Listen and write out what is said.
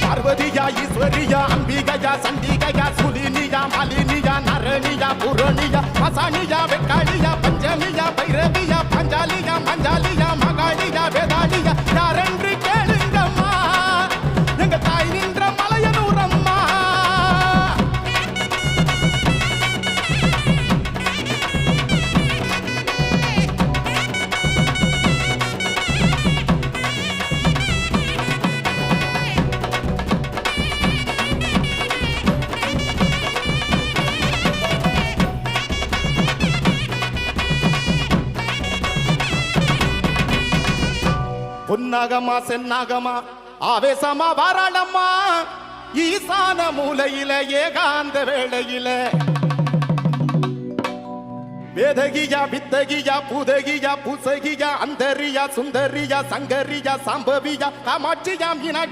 பார்வதியா ஈஸ்வரியா அம்பிகையா சண்டிகையா சுலினியா மாலினியா நரணியா புரணியா மசானியா வெக்காளியா பஞ்சமியா பைரவியா பஞ்சாலியா மஞ்சாலியா மகாளியா வேதாளியா யாரென்று கேளுங்கம்மா எங்க தாய் நின்ற மலையனூரம்மா. பொன்னாகமா சென்னாகமா ஆவேசமா வாராளம்மா ஈசான மூலையில ஏகாந்த வேளையில வேதகியா வித்தகியா பூதகியா பூசகியா அந்தரியா சுந்தரியா சங்கரியா சாம்பவியா காமாட்சியா மீனாட்சி